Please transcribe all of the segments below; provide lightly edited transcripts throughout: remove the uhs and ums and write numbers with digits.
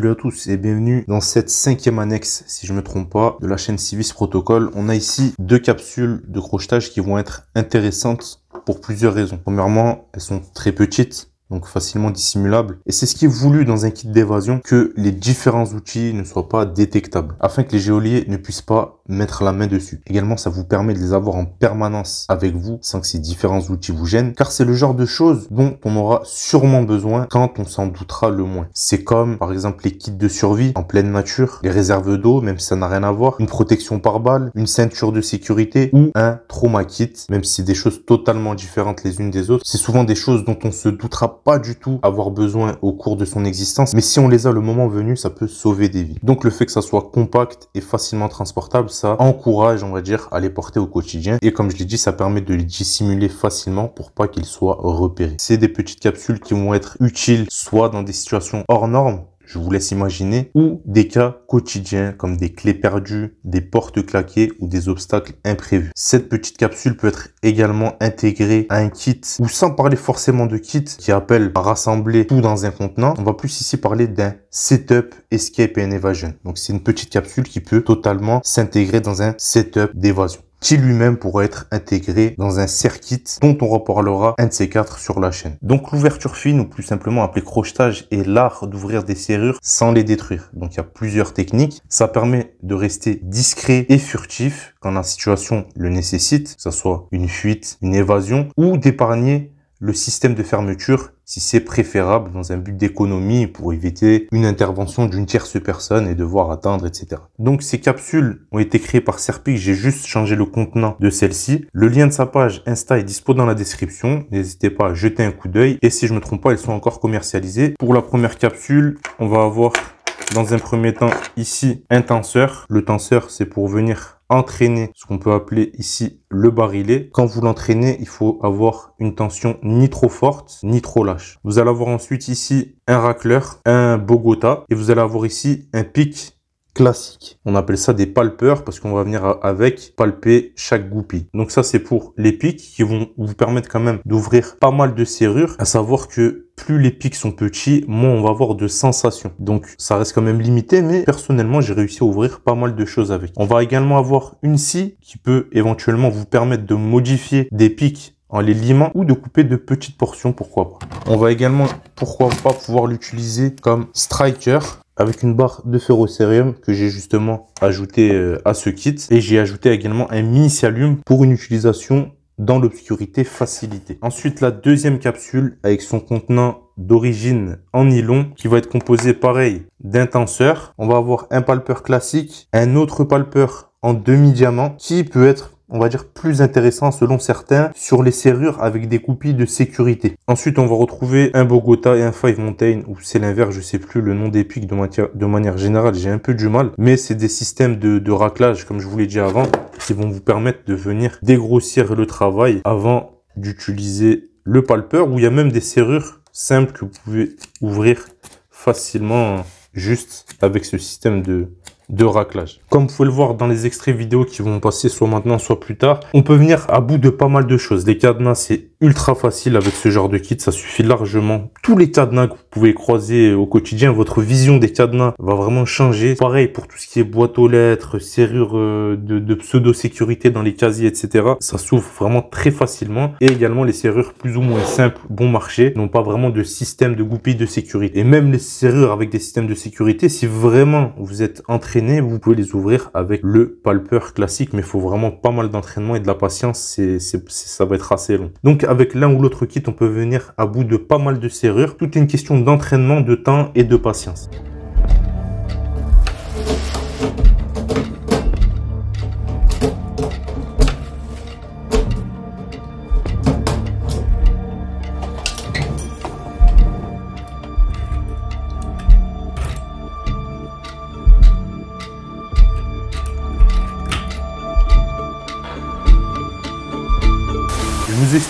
Salut à tous et bienvenue dans cette 5e annexe, si je me trompe pas, de la chaîne Civis Protocol. On a ici 2 capsules de crochetage qui vont être intéressantes pour plusieurs raisons. Premièrement, elles sont très petites, donc facilement dissimulables. Et c'est ce qui est voulu dans un kit d'évasion, que les différents outils ne soient pas détectables, afin que les geôliers ne puissent pas mettre la main dessus. Également, ça vous permet de les avoir en permanence avec vous, sans que ces différents outils vous gênent, car c'est le genre de choses dont on aura sûrement besoin quand on s'en doutera le moins. C'est comme, par exemple, les kits de survie en pleine nature, les réserves d'eau, même si ça n'a rien à voir, une protection par balle, une ceinture de sécurité ou un trauma kit, même si c'est des choses totalement différentes les unes des autres. C'est souvent des choses dont on se doutera pas du tout avoir besoin au cours de son existence, mais si on les a le moment venu, ça peut sauver des vies. Donc le fait que ça soit compact et facilement transportable, ça encourage, on va dire, à les porter au quotidien. Et comme je l'ai dit, ça permet de les dissimuler facilement pour pas qu'ils soient repérés. C'est des petites capsules qui vont être utiles soit dans des situations hors normes, je vous laisse imaginer, ou des cas quotidiens comme des clés perdues, des portes claquées ou des obstacles imprévus. Cette petite capsule peut être également intégrée à un kit, ou sans parler forcément de kit qui appelle à rassembler tout dans un contenant. On va plus ici parler d'un setup, escape and evasion. Donc c'est une petite capsule qui peut totalement s'intégrer dans un setup d'évasion, qui lui-même pourra être intégré dans un circuit dont on reparlera un de ces 4 sur la chaîne. Donc l'ouverture fine, ou plus simplement appelé crochetage, est l'art d'ouvrir des serrures sans les détruire. Donc il y a plusieurs techniques. Ça permet de rester discret et furtif quand la situation le nécessite, que ce soit une fuite, une évasion, ou d'épargner le système de fermeture si c'est préférable dans un but d'économie pour éviter une intervention d'une tierce personne et devoir attendre, etc. Donc ces capsules ont été créées par Serpic, j'ai juste changé le contenant de celle-ci. Le lien de sa page Insta est dispo dans la description, n'hésitez pas à jeter un coup d'œil et si je me trompe pas, elles sont encore commercialisées. Pour la première capsule, on va avoir dans un premier temps ici un tenseur. Le tenseur, c'est pour venir entraîner ce qu'on peut appeler ici le barillet. Quand vous l'entraînez, il faut avoir une tension ni trop forte ni trop lâche. Vous allez avoir ensuite ici un racleur, un Bogota, et vous allez avoir ici un pic classique. On appelle ça des palpeurs parce qu'on va venir avec palper chaque goupille. Donc ça, c'est pour les pics qui vont vous permettre quand même d'ouvrir pas mal de serrures. À savoir que plus les pics sont petits, moins on va avoir de sensations. Donc ça reste quand même limité, mais personnellement, j'ai réussi à ouvrir pas mal de choses avec. On va également avoir une scie qui peut éventuellement vous permettre de modifier des pics en les limant ou de couper de petites portions, pourquoi pas. On va également, pourquoi pas, pouvoir l'utiliser comme striker avec une barre de ferrocérium que j'ai justement ajouté à ce kit. Et j'ai ajouté également un mini scialum pour une utilisation dans l'obscurité facilitée. Ensuite, la deuxième capsule avec son contenant d'origine en nylon qui va être composé pareil d'un tenseur. On va avoir un palpeur classique, un autre palpeur en demi-diamant qui peut être, on va dire, plus intéressant selon certains sur les serrures avec des goupilles de sécurité. Ensuite, on va retrouver un Bogota et un Five Mountain, ou c'est l'inverse, je sais plus le nom des pics de manière générale, j'ai un peu du mal, mais c'est des systèmes de raclage, comme je vous l'ai dit avant, qui vont vous permettre de venir dégrossir le travail avant d'utiliser le palpeur, où il y a même des serrures simples que vous pouvez ouvrir facilement juste avec ce système de raclage. Comme vous pouvez le voir dans les extraits vidéo qui vont passer soit maintenant soit plus tard, on peut venir à bout de pas mal de choses. Les cadenas, c'est ultra facile avec ce genre de kit, ça suffit largement. Tous les cadenas que vous pouvez croiser au quotidien, votre vision des cadenas va vraiment changer. Pareil pour tout ce qui est boîte aux lettres, serrure de pseudo-sécurité dans les casiers, etc. Ça s'ouvre vraiment très facilement. Et également les serrures plus ou moins simples, bon marché, n'ont pas vraiment de système de goupilles de sécurité. Et même les serrures avec des systèmes de sécurité, si vraiment vous êtes entraîné, vous pouvez les ouvrir avec le palpeur classique, mais il faut vraiment pas mal d'entraînement et de la patience, ça va être assez long. Donc avec l'un ou l'autre kit, on peut venir à bout de pas mal de serrures. Tout est une question d'entraînement, de temps et de patience.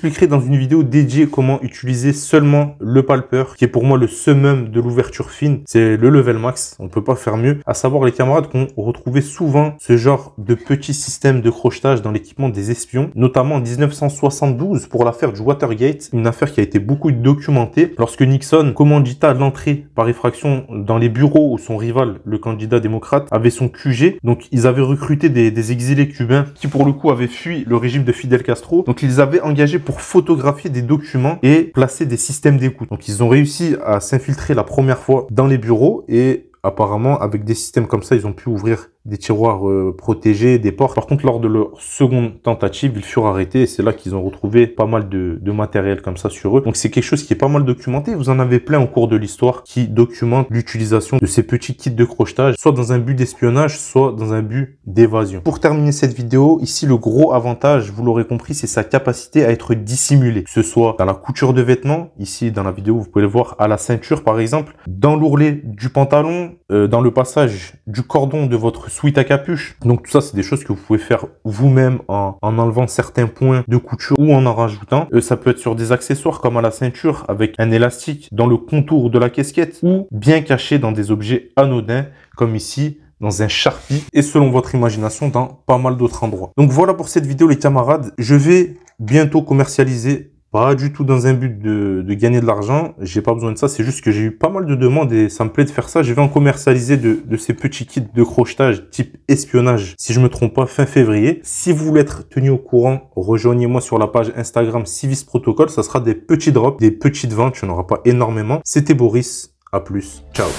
expliquerai dans une vidéo dédiée comment utiliser seulement le palper, qui est pour moi le summum de l'ouverture fine. C'est le level max, on ne peut pas faire mieux. À savoir, les camarades, qu'on retrouvait souvent ce genre de petit système de crochetage dans l'équipement des espions, notamment en 1972 pour l'affaire du Watergate, une affaire qui a été beaucoup documentée lorsque Nixon commandita l'entrée par effraction dans les bureaux où son rival, le candidat démocrate, avait son QG. Donc ils avaient recruté des exilés cubains qui pour le coup avaient fui le régime de Fidel Castro. Donc ils avaient engagé pour photographier des documents et placer des systèmes d'écoute. Donc ils ont réussi à s'infiltrer la première fois dans les bureaux et apparemment, avec des systèmes comme ça, ils ont pu ouvrir des tiroirs protégés, des portes. Par contre, lors de leur seconde tentative, ils furent arrêtés et c'est là qu'ils ont retrouvé pas mal de matériel comme ça sur eux. Donc, c'est quelque chose qui est pas mal documenté. Vous en avez plein au cours de l'histoire qui documentent l'utilisation de ces petits kits de crochetage, soit dans un but d'espionnage, soit dans un but d'évasion. Pour terminer cette vidéo, ici, le gros avantage, vous l'aurez compris, c'est sa capacité à être dissimulé. Que ce soit dans la couture de vêtements, ici, dans la vidéo, vous pouvez le voir, à la ceinture, par exemple, dans l'ourlet du pantalon, dans le passage du cordon de votre sweat à capuche. Donc tout ça, c'est des choses que vous pouvez faire vous-même en enlevant certains points de couture ou en rajoutant. Ça peut être sur des accessoires comme à la ceinture avec un élastique dans le contour de la casquette ou bien caché dans des objets anodins comme ici dans un Sharpie et selon votre imagination dans pas mal d'autres endroits. Donc voilà pour cette vidéo les camarades. Je vais bientôt commercialiser. Pas du tout dans un but de gagner de l'argent. J'ai pas besoin de ça. C'est juste que j'ai eu pas mal de demandes et ça me plaît de faire ça. Je vais en commercialiser de ces petits kits de crochetage type espionnage, si je me trompe pas, fin février. Si vous voulez être tenu au courant, rejoignez-moi sur la page Instagram Civis Protocol. Ça sera des petits drops, des petites ventes. Il n'y en aura pas énormément. C'était Boris. À plus. Ciao.